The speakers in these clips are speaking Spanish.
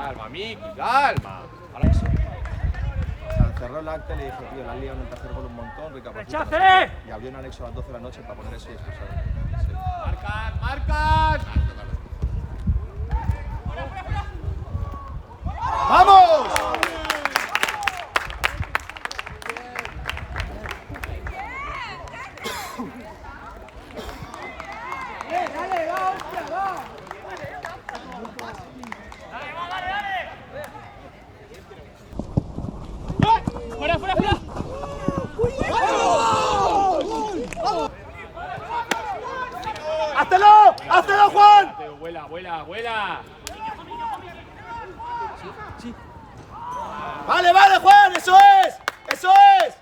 Calma, Miki, calma. Ahora eso. O sea, cerró el acta y le dije, tío, la han liado en el tercer gol un montón, recapacita. ¡Rechace! Y abrió un anexo a las 12 de la noche para poner eso y expulsar. Sí. Marcas, marcas. ¡Vamos! ¡Fuera, fuera, fuera! ¡Háztelo! ¡Háztelo, Juan! Vuela, vuela, vuela. ¡Vale, vale, Juan! ¡Eso es! ¡Eso es!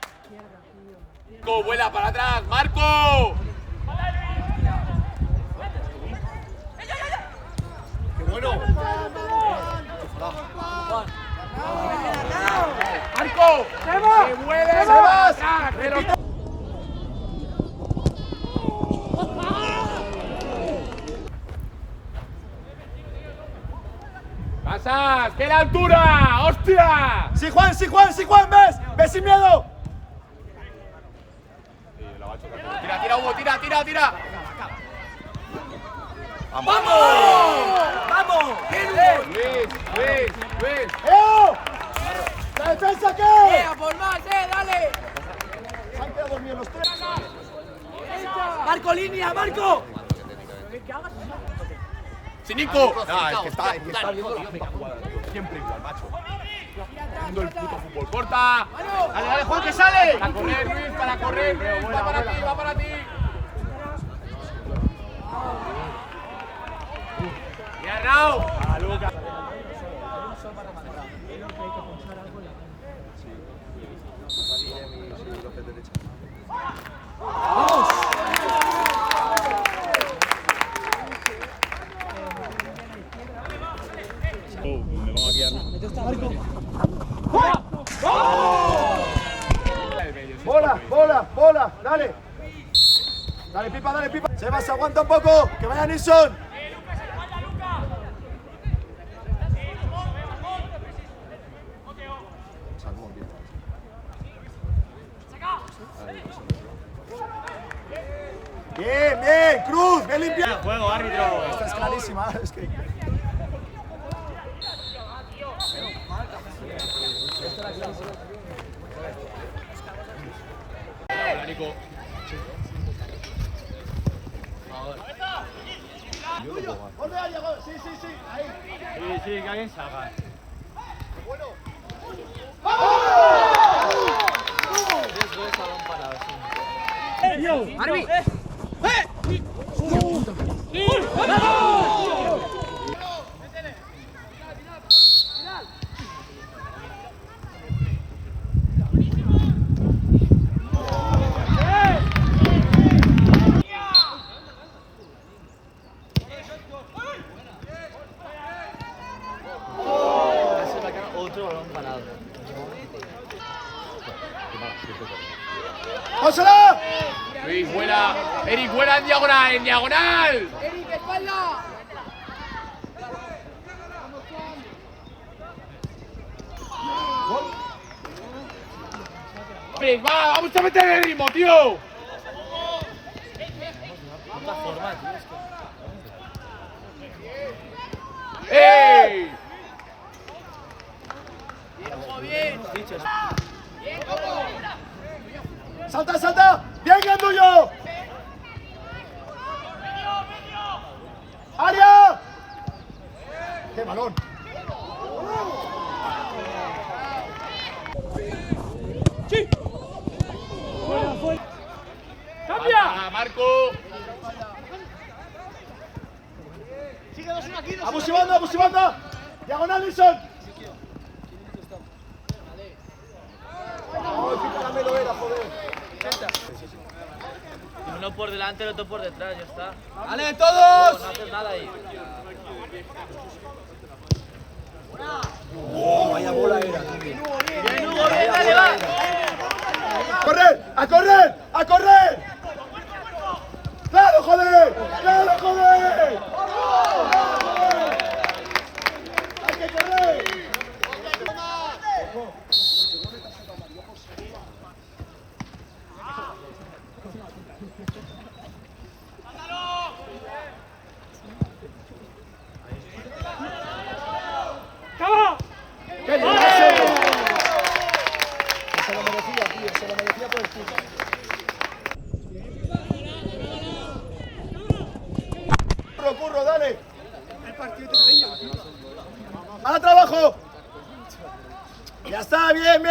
Marco, vuela para atrás, Marco. ¡Qué bueno! ¡Marco! ¡Se mueve! ¡Se va! ¡Pero! ¡Pasas! ¡Que la altura! ¡Hostia! ¡Sí, Juan! ¡Sí, Juan! ¡Sí, Juan! ¡Ves! ¡Ves sin miedo! Tira, tira, Hugo, tira, tira, tira. ¡Vamos! ¡Vamos! Luis. ¡Eo! ¿La defensa qué? ¡A por más, dale! Se han quedado dormidos los tres. ¡Marco, línea, Marco! ¡Sí, Nico! No, es que está viendo la puta jugada. Siempre igual, macho. Viendo el puto fútbol. ¡Corta! ¡Dale, dale, Juan, que sale! Para correr, Luis, para correr, Luis. Va para ti, va para ti. ¡Ya, Rao! ¡A Lucas! Me pongo aquí ¡Bola! ¡Dale! ¡Dale, Pipa, dale, Pipa! ¡Sebas, aguanta un poco! ¡Que vaya Nilsson! Bien, bien, Cruz, bien limpiado. Juego, árbitro. Esta es clarísima, es que... Hola, Nico. ¿Dónde ha llegado? Sí, ahí. Sí, que alguien salga. ¡Arbi! ¡Pónsela! Luis, vuela. Eric, vuela en diagonal, en diagonal. ¡Eric, espalda! Luis, va, vamos a meter el ritmo, tío. ¡Ey! ¡Salta! ¡Bien, Gandullo! ¡Aria! ¡Qué balón! ¡Cambia! Marco. ¡Abusi banda! ¡Diagonal, Nilsson! ¡Ay, qué caramelo era, joder! Uno por delante, el otro por detrás, ya está. ¡Vale, todos! No haces nada ahí. ¡Vaya bola era! Bien, Hugo, bien, dale, va. ¡A correr! ¡Claro, joder! ¡Hay que correr! Se lo merecía, tío, se lo merecía por el tío. Curro, dale. ¡A trabajo! Ya está, bien.